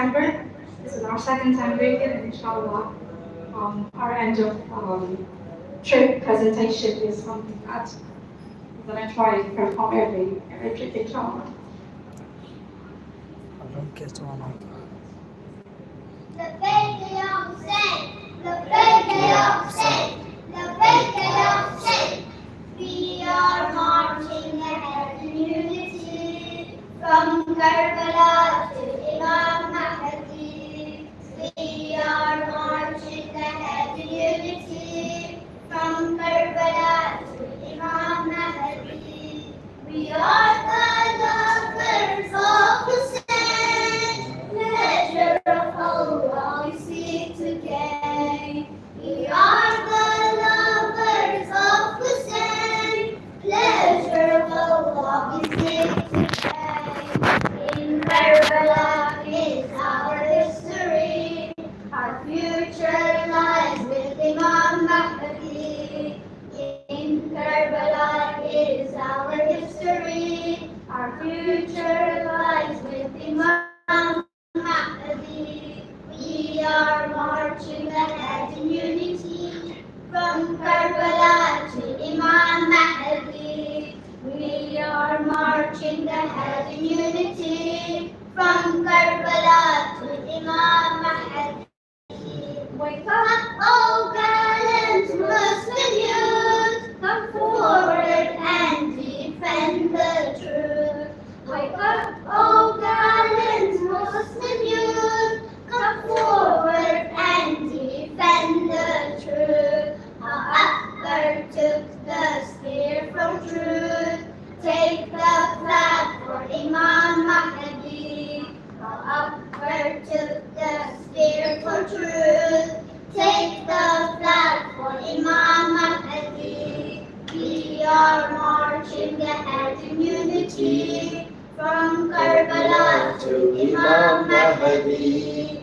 December. This is our second time doing it, and inshallah, our end of trip presentation is something that I'm gonna try to perform every trip, inshallah. لبيك يا حسين لبيك يا حسين لبيك يا حسين. We are marching ahead in unity from Karbala to Imam Mahdi. We are marching ahead in unity from Karbala to Imam Mahdi. We are the lovers of Hussein, pleasure of Allah we seek to gain. We are the lovers of Hussein, pleasure of Allah we seek to gain. In Karbala is our history, our future lies with Imam Mahdi. In Karbala is our history, our future lies with Imam Mahdi. We are marching ahead in unity from Karbala to Imam Mahdi. We are marching ahead in unity from Karbala to Imam Mahdi. Wake up, oh gallant Muslim youth, come forward and defend the truth. Wake up, oh gallant Muslim youth, come forward and defend the truth. Akbar took the spear from truth, take the flag for Imam Mahdi. Akbar took the spear for truth, take the flag for Imam Mahdi. We are marching ahead in unity from Karbala to Imam Mahdi.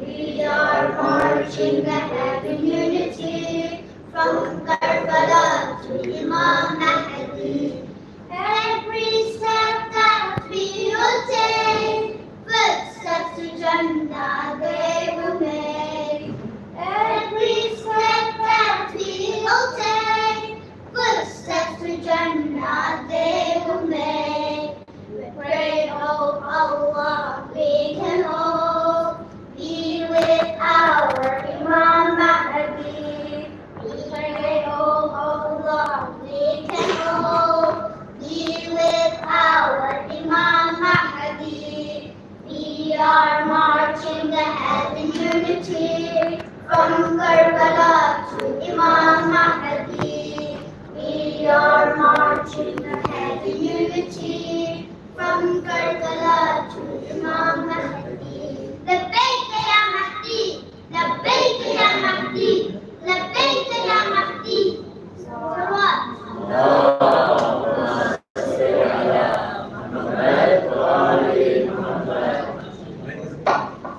We are marching ahead in unity from Karbala to Imam Mahdi. Every step that we will take, footsteps to Jannah they will make. Every step that we will take, footsteps to Jannah they will make. We pray, oh Allah, we can all be with our Imam Mahdi. We pray, oh Allah, we can all be with our Imam Mahdi. We are marching ahead in unity from Karbala to Imam Mahdi. We are marching ahead in unity from Karbala to Imam Mahdi. لبيك يا مهدي لبيك يا مهدي لبيك يا مهدي. صلوات.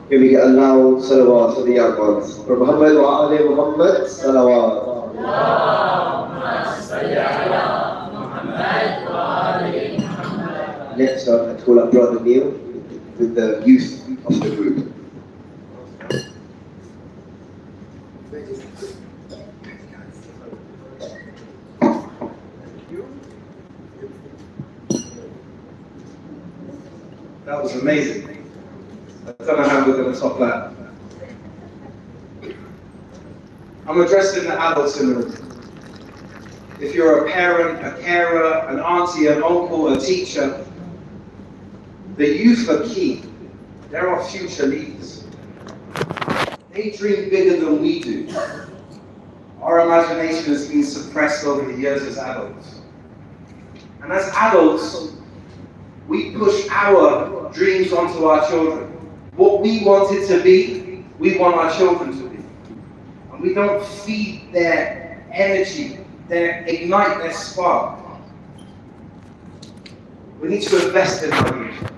Can we get a loud salawat for the young ones? For Muhammad wa Ali Muhammad, salawat. Next up, let's call up Brother Neil with the youth of the group. That was amazing. I don't know how we're going to top that. I'm addressing the adults in the room. If you're a parent, a carer, an auntie, an uncle, a teacher, the youth are key. They're our future leaders. They dream bigger than we do. Our imagination has been suppressed over the years as adults. And as adults, we push our dreams onto our children. What we want it to be, we want our children to be. And we don't feed their energy, ignite their spark. We need to invest in our youth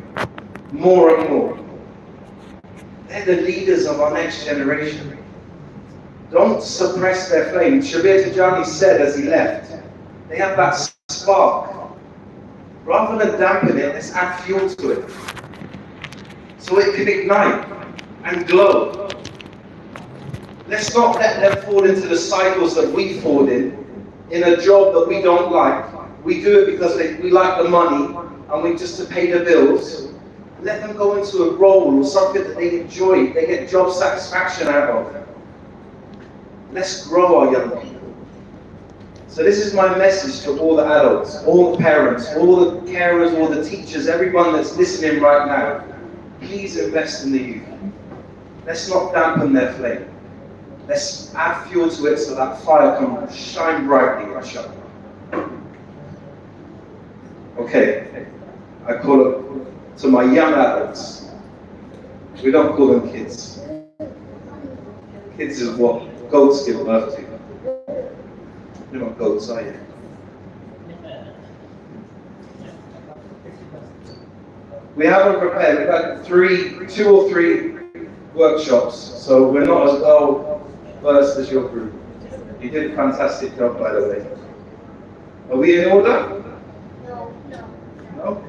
more and more. They're the leaders of our next generation. Don't suppress their flame. Shabir Tajani said as he left, they have that spark. Rather than dampen it, let's add fuel to it. so it can ignite and glow. Let's not let them fall into the cycles that we fall in a job that we don't like. We do it because we like the money and we just to pay the bills. Let them go into a role or something that they enjoy, they get job satisfaction out of. Let's grow our young people. So this is my message to all the adults, all the parents, all the carers, all the teachers, everyone that's listening right now. Please invest in the youth. Let's not dampen their flame. Let's add fuel to it so that fire can shine brightly, inshallah. Okay, I call it to my young adults. We don't call them kids. Kids is what goats give birth to. You're not goats, are you? We haven't prepared. We've had two or three workshops, so we're not as well versed as your group. You did a fantastic job, by the way. Are we in order? No. No?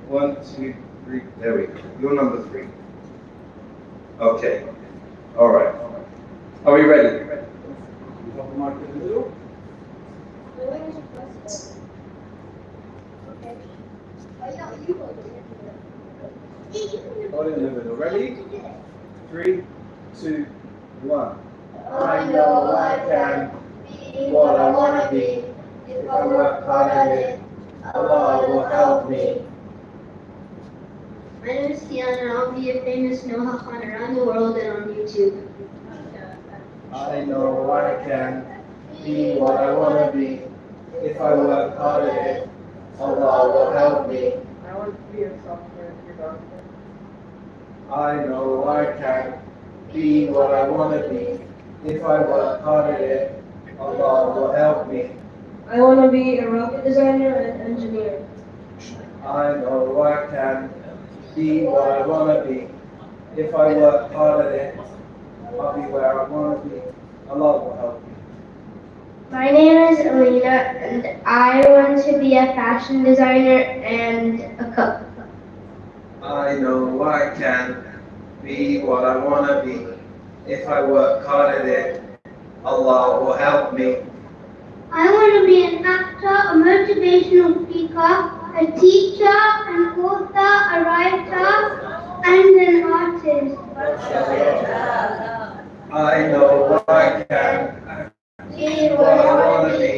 1, 2, 3. There we go. You're number 3. Okay. All right. Are we ready? Hold in the middle. Ready? 3, 2, 1. I know I can be what I want to be. If I work hard at it, Allah will help me. My name is Tiana and I'll be a famous Noha Khan around the world and on YouTube. I know I can be what I want to be. If I work hard at it, Allah will help me. I want to be a software developer. I know I can be what I want to be. If I work hard at it, Allah will help me. I want to be a rocket designer and engineer. I know I can be what I want to be. If I work hard at it, I'll be where I want to be. Allah will help me. My name is Alina and I want to be a fashion designer and a cook. I know I can be what I want to be. If I work hard at it, Allah will help me. I want to be an actor, a motivational speaker, a teacher, an author, a writer, and an artist. I know I can be what I want to be.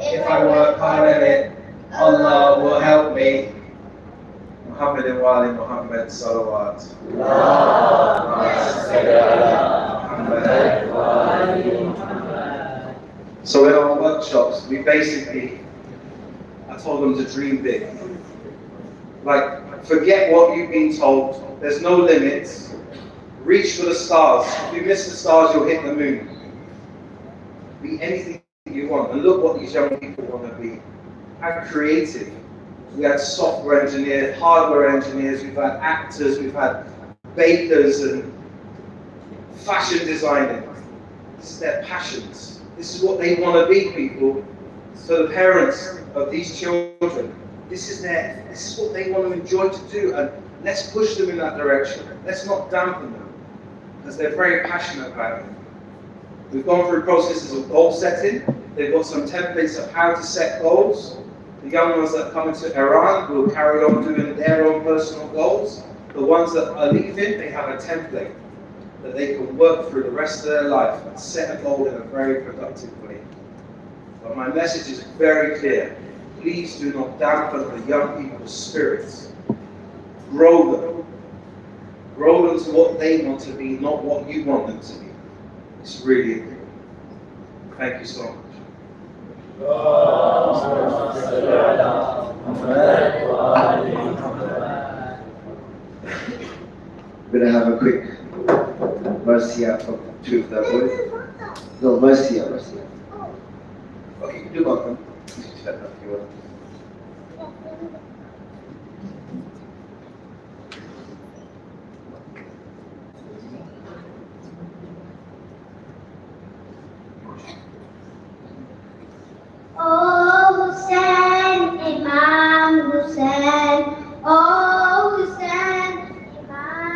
If I work hard at it, Allah will help me. Muhammad wa ali Muhammad salawat. So in our workshops, I told them to dream big. Like, forget what you've been told. There's no limits. Reach for the stars. If you miss the stars, you'll hit the moon. Be anything you want. And look what these young people want to be. How creative. We had software engineers, hardware engineers, we've had actors, we've had bakers and fashion designers. This is their passions. This is what they want to be, people. So the parents of these children, this is what they want to enjoy to do, and let's push them in that direction. Let's not dampen them, because they're very passionate about it. We've gone through processes of goal setting. They've got some templates of how to set goals. The young ones that come into Iran will carry on doing their own personal goals. The ones that are leaving, they have a template that they can work through the rest of their life and set a goal in a very productive way. But my message is very clear. Please do not dampen the young people's spirits. Grow them. Grow them to what they want to be, not what you want them to be. It's really important. Thank you so much. We're going to have a quick Marcia from two of them, boys. No, Marcia. Okay, you do welcome. You can stand up if you want. Oh Hussein, Imam Hussein, oh Hussein, Imam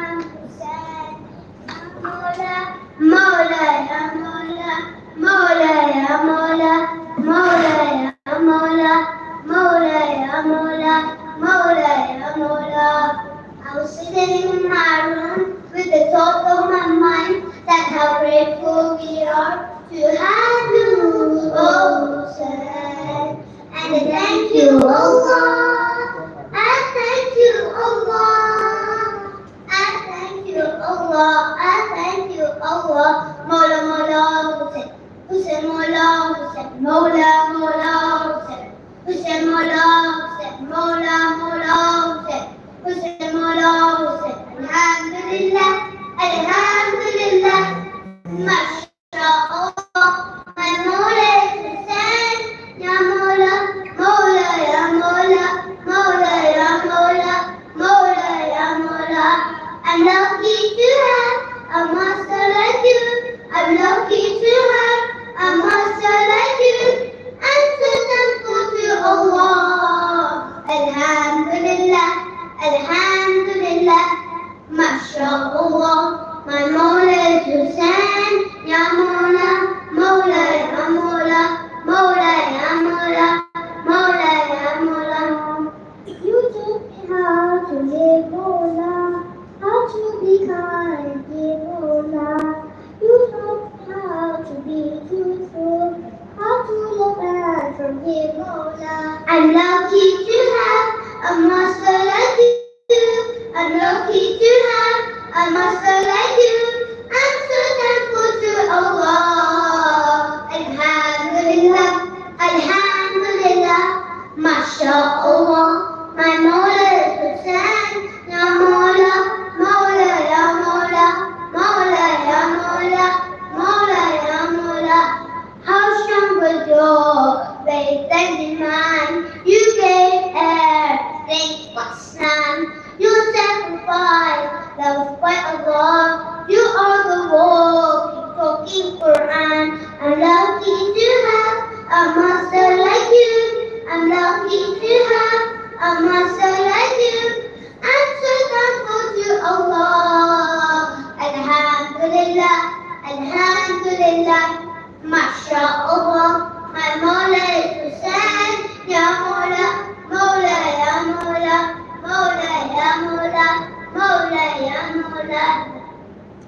مولا يا مولا مولا يا مولا مولا يا مولا مولا يا مولا. I was sitting in my room with the thought of my mind that how grateful we are to have you, oh Hussein. And I thank you, Allah. I thank you, Allah. I thank you, Allah. I thank you, Allah. Mola, Mola, Hussein. Hussein, Mola, Hussein. Mola, Mola, Hussein. Hussein, Mola, Hussein. Mola, Mola, Hussein. Hussein, Mola, Hussein. Alhamdulillah, Alhamdulillah. MashaAllah. My Mola is Hussein. Ya Mola, Mola, Ya Mola, Mola, Ya Mola, Mola, Ya Mola. I'm lucky to have a master like you. I'm lucky to have a master like you. I'm so thankful to Allah. Alhamdulillah, Alhamdulillah. MashaAllah. My Mola is Hussein. Ya Mola, Mola, Ya Mola, Mola, Ya Mola, Mola, Ya Mola. You taught me how to live, Mola, how to be kind, dear Mola. You taught me how to be truthful, how to love and forgive, Mola. I'm lucky to have a master like you. I'm lucky to have a master like you. I'm so thankful to Allah. Alhamdulillah, Alhamdulillah. MashaAllah. My Mola is Hussein. Ya Mola, Mola, Ya Mola, Mola, Ya Mola, Mola, Ya Mola. How strong was your faith and iman? You gave everything but none. You sacrificed love by Allah. You are the walking, talking Quran. I'm lucky to have a master like you. I'm lucky to have a master like you. I'm so thankful to Allah. Alhamdulillah, Alhamdulillah. MashaAllah. My Mola is Hussein. Ya Mola, Mola, Ya Mola, Mola, Ya Mola, Mola, Ya Mola.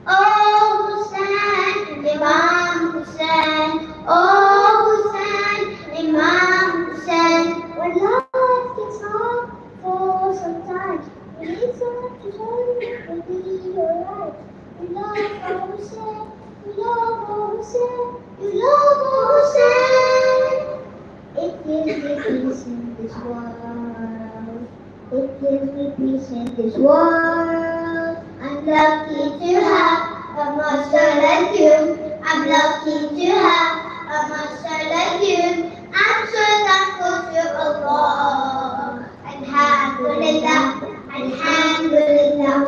Oh Hussein, Imam Hussein. Oh Hussein, Imam Hussein. When life gets hard for sometimes, we need someone to tell you will be alright. We love our Hussein, we love our Hussein, we love our Hussein. It gives me peace in this world. It gives me peace in this world. I'm lucky to have a master like you. I'm lucky to have a master like you. I'm so thankful to Allah. Alhamdulillah, Alhamdulillah.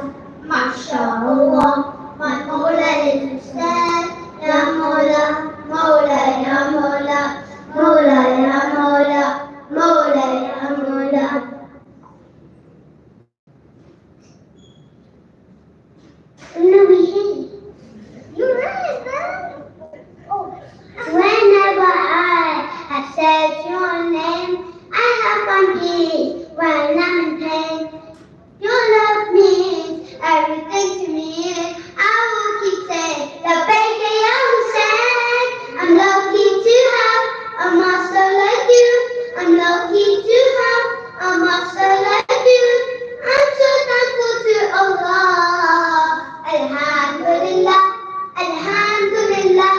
MashaAllah. My Mola is Hussein. Ya Mola, Mola, Ya Mola, Mola, Ya Mola, Mola, Ya Mola. No, we hit it. You're right, man. Oh. Whenever I have said your name, I have found peace when I'm in pain. Your love means everything to me. I will keep saying, the baby Hussein. I'm lucky to have a master like you. I'm lucky to have a master like you. I'm so thankful to Allah. Alhamdulillah, Alhamdulillah.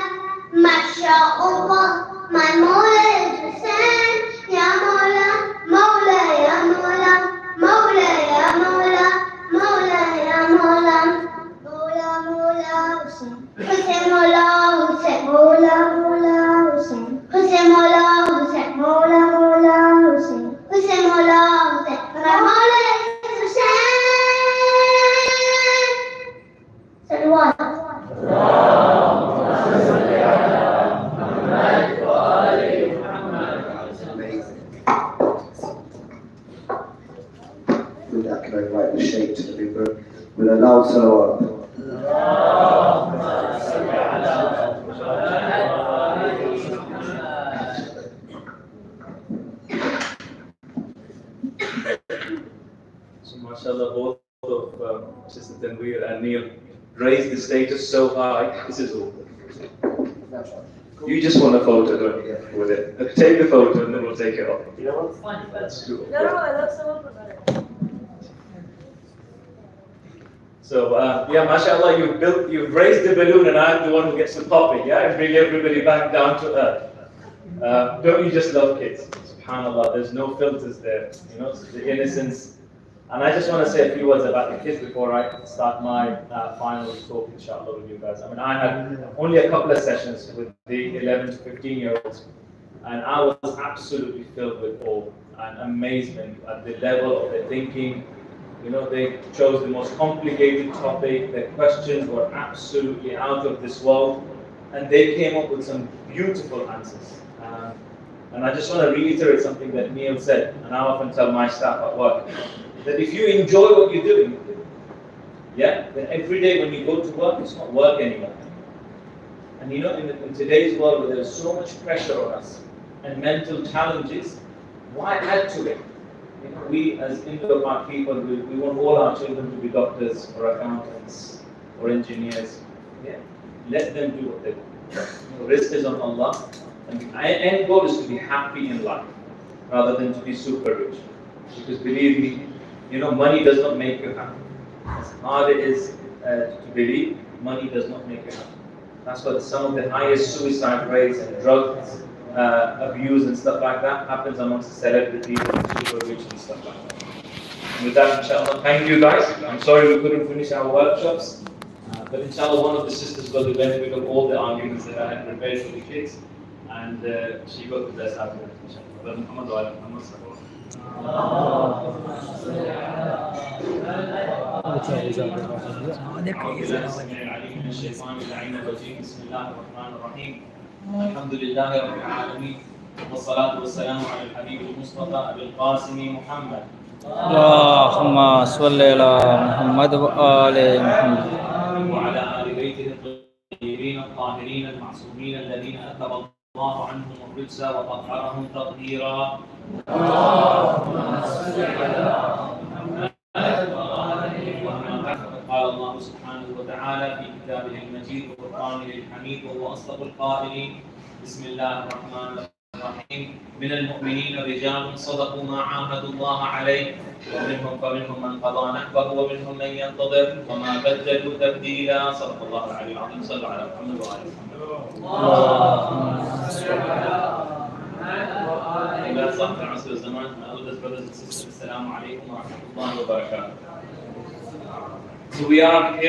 MashaAllah. My Mola is Hussein. Ya Mola, Mola, Ya Mola, Mola, Ya Mola, Mola, Ya Mola. Mola, Mola, Hussein. Hussein, Mola, Hussein. Mola, Mola, Hussein. Hussein, Mola, Hussein. Mola, Mola, Hussein. Hussein, Mola, Hussein. My Mola is Hussein. Salawat. With that, can I invite the Shaykh to the member with a loud salawat? Neil raised the status so high. This is all. You just want a photo, don't you, with it? Take the photo and then we'll take it off. You know what's funny? That's cool. No, I love someone better. So, yeah, mashallah, you've raised the balloon and I'm the one who gets to pop it, yeah, and bring everybody back down to earth. Don't you just love kids? SubhanAllah, there's no filters there, you know, the innocence. And I just want to say a few words about the kids before I start my final talk, inshallah, with you guys. I mean, I had only a couple of sessions with the 11 to 15-year-olds, and I was absolutely filled with awe and amazement at the level of their thinking. You know, they chose the most complicated topic, their questions were absolutely out of this world, and they came up with some beautiful answers. And I just want to reiterate something that Neil said, and I often tell my staff at work, that if you enjoy what you're doing, yeah, then every day when you go to work, it's not work anymore. And you know, in today's world where there's so much pressure on us and mental challenges, why add to it? You know, we as Indo-Pak people, we want all our children to be doctors or accountants or engineers. Yeah, let them do what they want. You know, risk is on Allah, and the end goal is to be happy in life rather than to be super rich. Because believe me, you know, money does not make you happy. As hard it is to believe, money does not make you happy. That's why some of the highest suicide rates and drugs abuse and stuff like that happens amongst the celebrities and the super rich and stuff like that. And with that, inshallah, thank you guys. I'm sorry we couldn't finish our workshops, but inshallah, one of the sisters got the benefit of all the arguments that I had prepared for the kids, and she got the best out of it, inshallah. الحمد لله رب العالمين والصلاة والسلام على الحبيب المصطفى أبي القاسم محمد. اللهم صل على محمد وآل محمد وعلى آل بيته الطيبين الطاهرين المعصومين الذين أذهب الله عنهم الرجس وطهرهم تطهيرا. اللهم صل على محمد قال الله سبحانه وتعالى في كتابه المجيد وقرآنه الحميد وهو أصدق القائلين. بسم الله الرحمن الرحيم. من المؤمنين رجال صدقوا ما عاهدوا الله عليه فمنهم من قضى نحبه ومنهم من ينتظر وما بدلوا تبديلا. صدق الله العلي العظيم. صلوا على محمد وآل محمد. اللهم صل على محمد وآل عصر الزمان. My elders, brothers and sisters, Assalamu alaikum wa rahmatullahi wa barakatuh. So we are at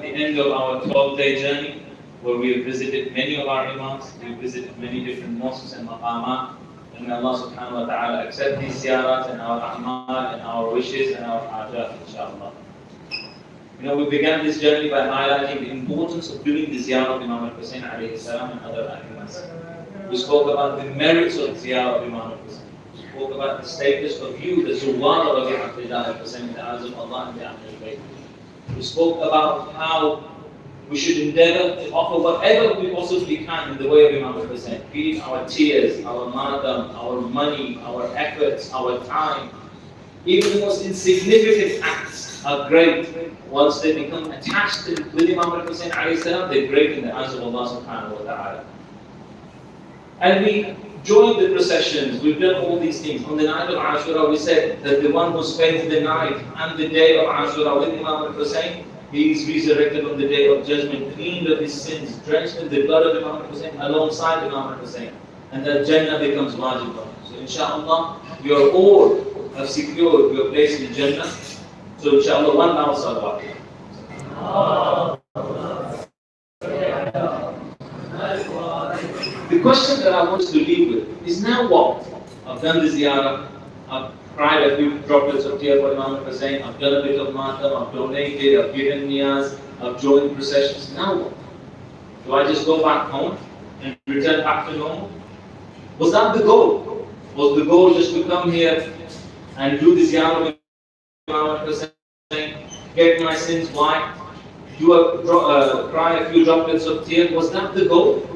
the end of our 12-day journey, where we have visited many of our imams, we have visited many different mosques and maqamat, and may Allah subhanahu wa ta'ala accept these ziyarats and our a'mal and our wishes and our hajat, inshallah. You know, we began this journey by highlighting the importance of doing the ziyarah of Imam al-Hussein alayhi salam and other imams. We spoke about the merits of ziyarah of Imam al-Hussein. We spoke about the status of you, the Zuwar of Abdullah al-Hussein, the eyes of Allah and the Ahlul Bayt. We spoke about how we should endeavor to offer whatever we possibly can in the way of Imam al-Hussein, be it our tears, our madam, our money, our efforts, our time. Even the most insignificant acts are great once they become attached with Imam al-Hussein alayhi salam, they're great in the eyes of Allah subhanahu wa ta'ala. And we joined the processions, we've done all these things. On the night of Ashura, we said that the one who spends the night and the day of Ashura with Imam al-Hussein, he is resurrected on the day of judgment, cleaned of his sins, drenched in the blood of Imam al-Hussein, alongside Imam al-Hussein. And that Jannah becomes wajib. So inshallah, you all have secured your place in Jannah. So inshallah, one now salawat. The question that I want to leave with is, now what? I've done the ziyarah, I've cried a few droplets of tears for Imam al-Hussein, I've done a bit of matam, I've donated, I've given niyaz, I've joined processions. Now what? Do I just go back home and return back to normal? Was that the goal? Was the goal just to come here and do the ziyarah with Imam al-Hussein, get my sins wiped, cry a few droplets of tears? Was that the goal?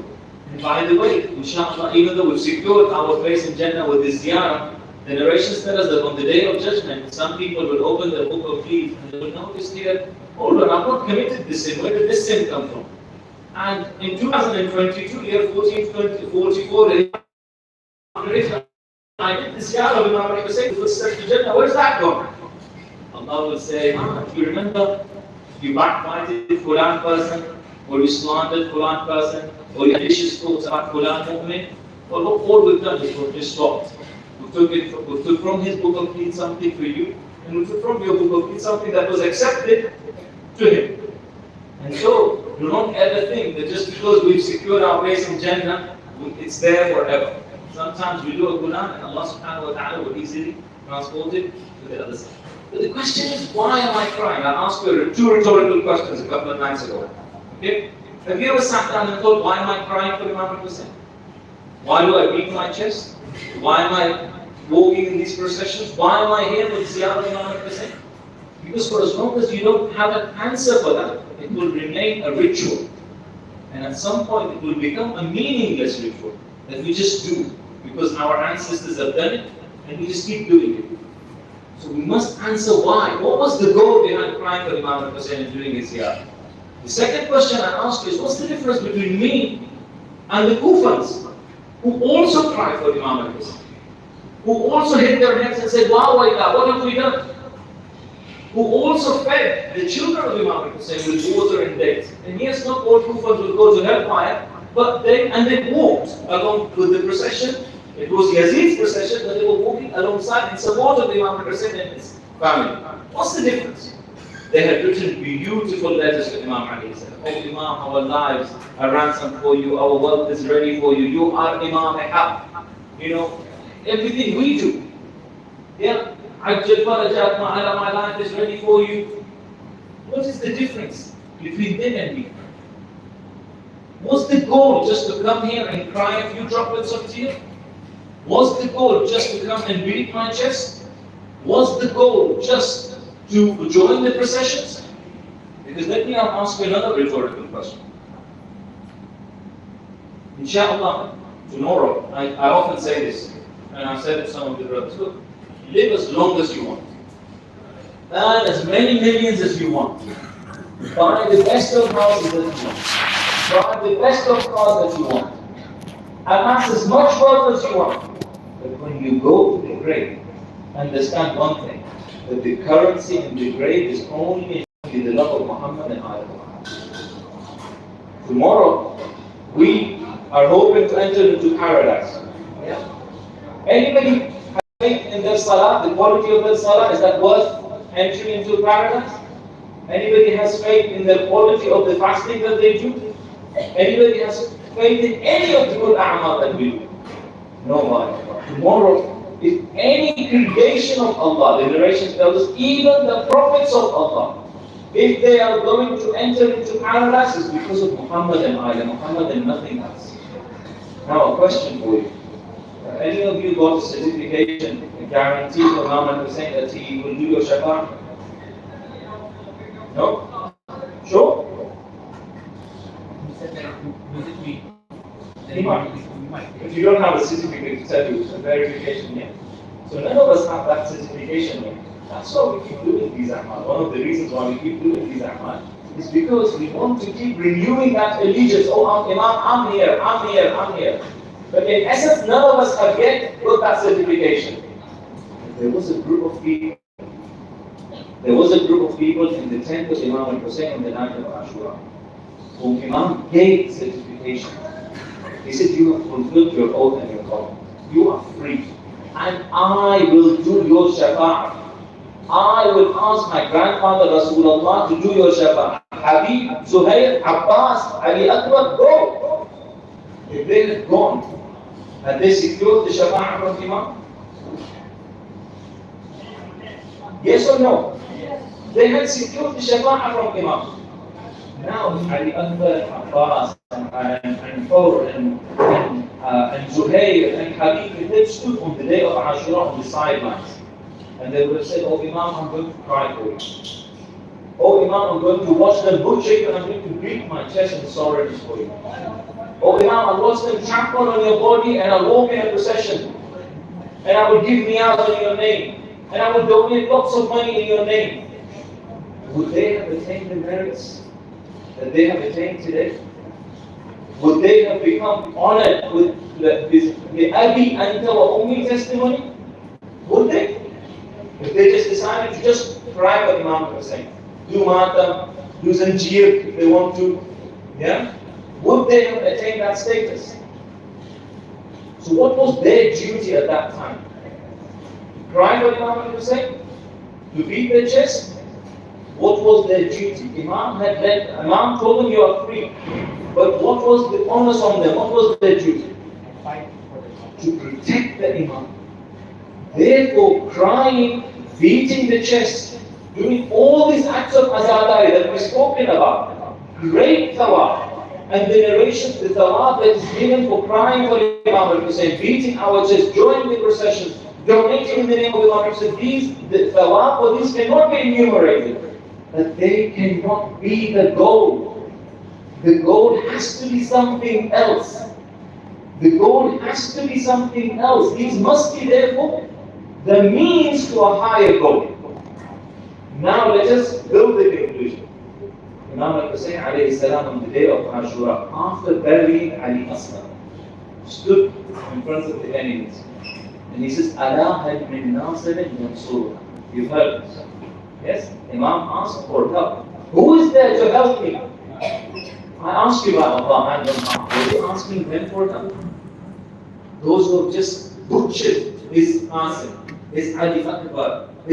And by the way, inshallah, even though we've secured our place in Jannah with this ziyarah, The narrations tell us that on the day of judgment, some people will open their book of deeds and they will notice here, hold on, I've not committed this sin. Where did this sin come from? And in 2022, year 1444, I did this yard of Imam Hussein, footsteps to Jannah. Where's that gone? Allah will say, do you remember you backbited Fulan person, or you slandered Fulan person, or you had vicious thoughts about Fulan mu'min? Well, all we've done is we've just stopped. We took from his book of deeds something for you, and we took from your book of deeds something that was accepted to him. And so, do not ever think that just because we've secured our place in Jannah, it's there forever. Sometimes we do a Quran and Allah subhanahu wa ta'ala will easily transport it to the other side. But the question is, why am I crying? I asked you two rhetorical questions a couple of nights ago. Okay? Have you ever sat down and thought, why am I crying for Imam Hussein? Why do I beat my chest? Why am I walking in these processions? Why am I here with Ziyarah Imam Hussein? Because for as long as you don't have an answer for that, it will remain a ritual. And at some point it will become a meaningless ritual that we just do because our ancestors have done it and we just keep doing it. So we must answer why. What was the goal behind crying for Imam Hussein and doing his ziyarah? The second question I ask is, what's the difference between me and the Kufans who also cry for Imam Hussein? Who also hit their heads and said, wow, what have we done? Who also fed the children of Imam Hussein with water and dates. And yes, not all Kufans will go to hellfire, but they walked along with the procession. It was Yazid's procession, but they were walking alongside in support of Imam Hussein and his family. What's the difference? They had written beautiful letters to Imam Ali. Oh Imam, our lives are ransomed for you, our wealth is ready for you, you are Imam Haq. You know, everything we do. Yeah, Ajjal Farajat Ma'ala, my life is ready for you. What is the difference between them and me? Was the goal just to come here and cry a few droplets of tears? Was the goal just to come and beat my chest? Was the goal just to join the processions? Because let me ask you another rhetorical question. Inshallah, tomorrow, I often say this, and I've said it to some of the brothers, look, live as long as you want. Earn as many millions as you want. Buy the best of houses that you want. Buy the best of cars that you want. Amass as much wealth as you want. But when you go to the grave, understand one thing, that the currency in the grave is only the love of Muhammad and I of Muhammad. Tomorrow, we are hoping to enter into paradise. Yeah? Anybody have faith in their salah, the quality of their salah, is that worth entering into paradise? Anybody has faith in the quality of the fasting that they do? Anybody has faith in any of the good a'mal that we do? Nobody. Tomorrow, if any creation of Allah, the narration tells us, even the prophets of Allah, if they are going to enter into paradise, it's because of Muhammad and Ali, Muhammad and nothing else. Now a question for you. Any of you got a certification, a guarantee from Imam Hussein that he will do your shafa'ah? No? Sure? If you don't have a certificate to tell you, it's a verification yet. So none of us have that certification yet. That's why we keep doing these a'mal. One of the reasons why we keep doing these a'mal is because we want to keep renewing that allegiance. Oh, Imam, I'm here, I'm here, I'm here. But in essence, none of us have yet got that certification. There was a group of people. There was a group of people in the tent of Imam Hussein on the night of Ashura, whom Imam gave certification. He said, you have fulfilled your oath and your call. You are free. And I will do your shafa'ah. I will ask my grandfather Rasulullah to do your shafa'ah. Habib, Zuhair, Abbas, Ali Akbar, go. If they had gone, had they secured the shafa'ah from Imam? Yes or no? They had secured the shafa'ah from Imam. Now Ali Akbar, Abbas, and Fawr, and Zuhair, and Habib, if they stood on the day of Ashura on the sidelines, and they would have said, oh Imam, I'm going to cry for you. Oh Imam, I'm going to watch them butcher you and I'm going to beat my chest in sorrow for you. Oh Imam, I'll watch them trample on your body and I'll walk in a procession. and I will give niyaz in your name, and I will donate lots of money in your name, would they have attained the merits that they have attained today? Would they have become honored with the Abi Anta wa Ummi testimony? Would they? If they just decided to just cry what Imam was saying, do matam, do zanjir if they want to, yeah? Would they have attained that status? So what was their duty at that time? Cry what Imam was saying? To beat their chest? What was their duty? Imam told them you are free. But what was the onus on them? What was their duty? To protect the Imam. Therefore, crying, beating the chest, doing all these acts of azadari that we've spoken about, great thawab. And the narrations, the thawab that is given for crying for Imam al-Hussein, beating our chest, joining the processions, donating in the name of Imam al-Hussein, the thawab for these cannot be enumerated. That they cannot be the goal. The goal has to be something else. The goal has to be something else. These must be therefore the means to a higher goal. Now let us build the conclusion. Imam al-Hussein alayhi salam on the day of Ashura, after burying Ali Asghar, stood in front of the enemies. And he says, Ala had min nasirin yansuruna. You've heard this. Yes? Imam asked for help. Who is there to help me? I ask you by Allah and Allah. Are you asking them for help? Those who have just butchered his Qasim, his Ali Akbar,